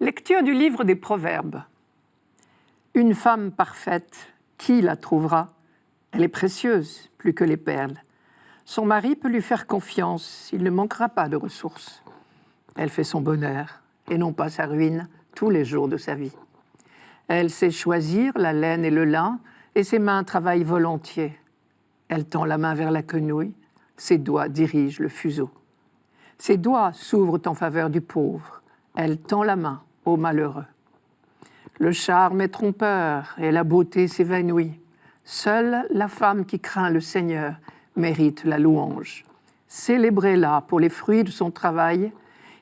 Lecture du livre des Proverbes. Une femme parfaite, qui la trouvera? Elle est précieuse, plus que les perles. Son mari peut lui faire confiance, il ne manquera pas de ressources. Elle fait son bonheur, et non pas sa ruine, tous les jours de sa vie. Elle sait choisir la laine et le lin, et ses mains travaillent volontiers. Elle tend la main vers la quenouille, ses doigts dirigent le fuseau. Ses doigts s'ouvrent en faveur du pauvre, elle tend la main au malheureux. Le charme est trompeur et la beauté s'évanouit. Seule la femme qui craint le Seigneur mérite la louange. Célébrez-la pour les fruits de son travail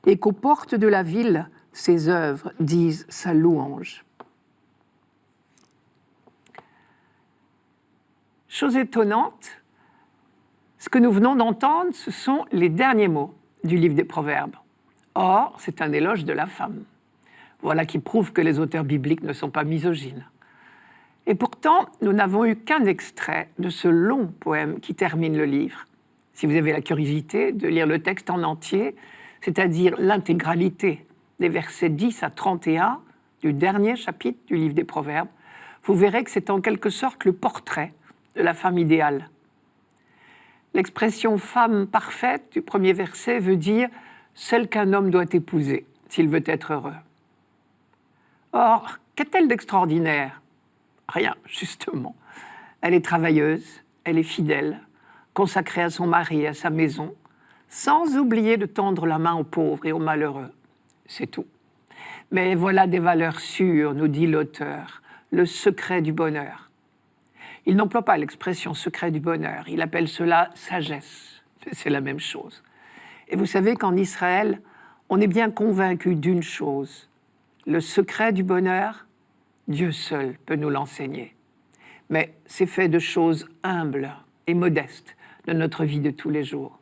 et qu'aux portes de la ville, ses œuvres disent sa louange. Chose étonnante, ce que nous venons d'entendre, ce sont les derniers mots du livre des Proverbes. Or, c'est un éloge de la femme. Voilà qui prouve que les auteurs bibliques ne sont pas misogynes. Et pourtant, nous n'avons eu qu'un extrait de ce long poème qui termine le livre. Si vous avez la curiosité de lire le texte en entier, c'est-à-dire l'intégralité des versets 10 à 31 du dernier chapitre du livre des Proverbes, vous verrez que c'est en quelque sorte le portrait de la femme idéale. L'expression « femme parfaite » du premier verset veut dire « celle qu'un homme doit épouser s'il veut être heureux ». Or, qu'a-t-elle d'extraordinaire? Rien, justement. Elle est travailleuse, elle est fidèle, consacrée à son mari et à sa maison, sans oublier de tendre la main aux pauvres et aux malheureux. C'est tout. Mais voilà des valeurs sûres, nous dit l'auteur, le secret du bonheur. Il n'emploie pas l'expression secret du bonheur, il appelle cela sagesse. C'est la même chose. Et vous savez qu'en Israël, on est bien convaincu d'une chose. Le secret du bonheur, Dieu seul peut nous l'enseigner. Mais c'est fait de choses humbles et modestes de notre vie de tous les jours.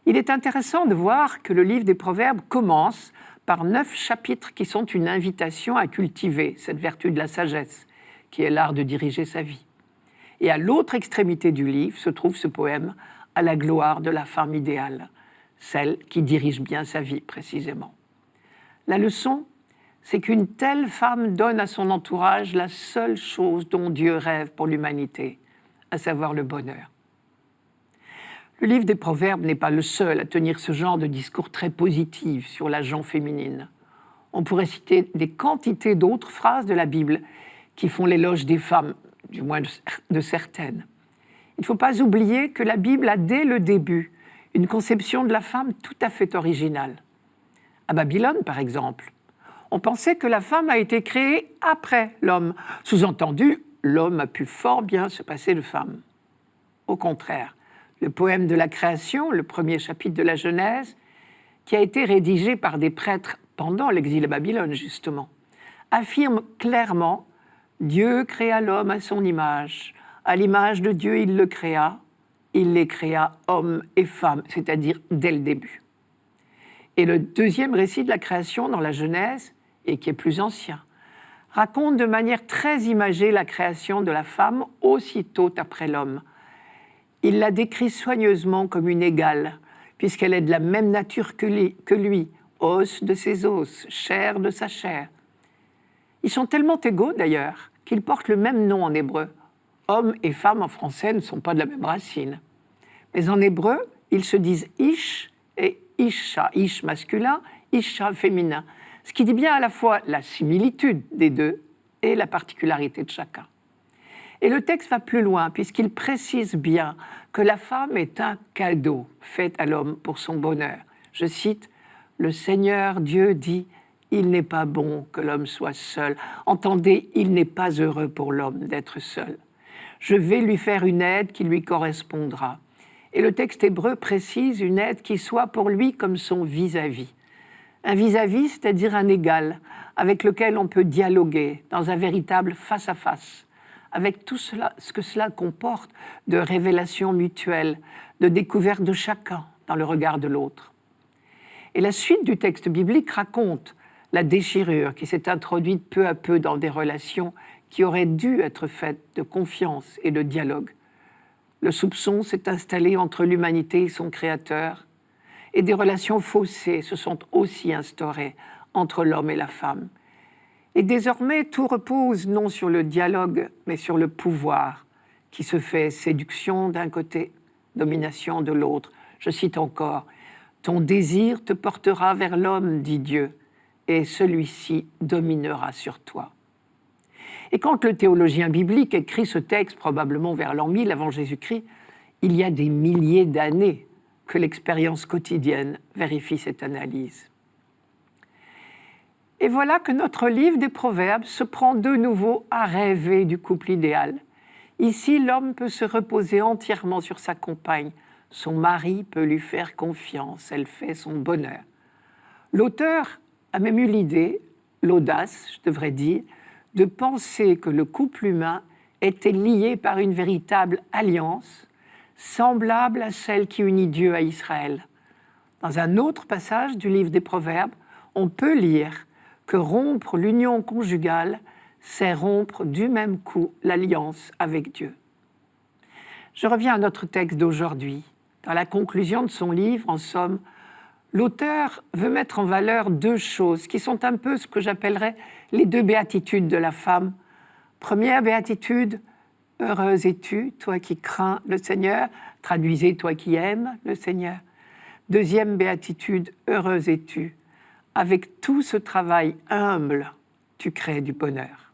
Il est intéressant de voir que le livre des Proverbes commence par 9 chapitres qui sont une invitation à cultiver cette vertu de la sagesse, qui est l'art de diriger sa vie. Et à l'autre extrémité du livre se trouve ce poème à la gloire de la femme idéale, celle qui dirige bien sa vie précisément. La leçon, c'est qu'une telle femme donne à son entourage la seule chose dont Dieu rêve pour l'humanité, à savoir le bonheur. Le livre des Proverbes n'est pas le seul à tenir ce genre de discours très positif sur la gent féminine. On pourrait citer des quantités d'autres phrases de la Bible qui font l'éloge des femmes, du moins de certaines. Il ne faut pas oublier que la Bible a dès le début une conception de la femme tout à fait originale. À Babylone, par exemple, on pensait que la femme a été créée après l'homme. Sous-entendu, l'homme a pu fort bien se passer de femme. Au contraire, le poème de la création, le premier chapitre de la Genèse, qui a été rédigé par des prêtres pendant l'exil à Babylone, justement, affirme clairement « Dieu créa l'homme à son image. À l'image de Dieu, il le créa. Il les créa hommes et femmes, c'est-à-dire dès le début. » Et le deuxième récit de la création dans la Genèse, et qui est plus ancien, raconte de manière très imagée la création de la femme aussitôt après l'homme. Il la décrit soigneusement comme une égale, puisqu'elle est de la même nature que lui, os de ses os, chair de sa chair. Ils sont tellement égaux d'ailleurs qu'ils portent le même nom en hébreu. Hommes et femmes en français ne sont pas de la même racine. Mais en hébreu, ils se disent ish et isha, ish masculin, isha féminin, ce qui dit bien à la fois la similitude des deux et la particularité de chacun. Et le texte va plus loin, puisqu'il précise bien que la femme est un cadeau fait à l'homme pour son bonheur. Je cite, « Le Seigneur Dieu dit, il n'est pas bon que l'homme soit seul. Entendez, il n'est pas heureux pour l'homme d'être seul. Je vais lui faire une aide qui lui correspondra. » Et le texte hébreu précise une aide qui soit pour lui comme son vis-à-vis. Un vis-à-vis, c'est-à-dire un égal, avec lequel on peut dialoguer dans un véritable face-à-face, avec tout cela, ce que cela comporte de révélation mutuelle, de découverte de chacun dans le regard de l'autre. Et la suite du texte biblique raconte la déchirure qui s'est introduite peu à peu dans des relations qui auraient dû être faites de confiance et de dialogue. Le soupçon s'est installé entre l'humanité et son Créateur, et des relations faussées se sont aussi instaurées entre l'homme et la femme. Et désormais, tout repose non sur le dialogue, mais sur le pouvoir, qui se fait séduction d'un côté, domination de l'autre. Je cite encore, « Ton désir te portera vers l'homme, dit Dieu, et celui-ci dominera sur toi. » Et quand le théologien biblique écrit ce texte, probablement vers l'an 1000 avant Jésus-Christ, il y a des milliers d'années que l'expérience quotidienne vérifie cette analyse. Et voilà que notre livre des Proverbes se prend de nouveau à rêver du couple idéal. Ici, l'homme peut se reposer entièrement sur sa compagne. Son mari peut lui faire confiance, elle fait son bonheur. L'auteur a même eu l'idée, l'audace, je devrais dire, de penser que le couple humain était lié par une véritable alliance, semblable à celle qui unit Dieu à Israël. Dans un autre passage du livre des Proverbes, on peut lire que rompre l'union conjugale, c'est rompre du même coup l'alliance avec Dieu. Je reviens à notre texte d'aujourd'hui. Dans la conclusion de son livre, en somme, l'auteur veut mettre en valeur deux choses qui sont un peu ce que j'appellerais les deux béatitudes de la femme. Première béatitude, « Heureuse es-tu, toi qui crains le Seigneur », traduisez « toi qui aimes le Seigneur ». Deuxième béatitude, « Heureuse es-tu, avec tout ce travail humble, tu crées du bonheur ».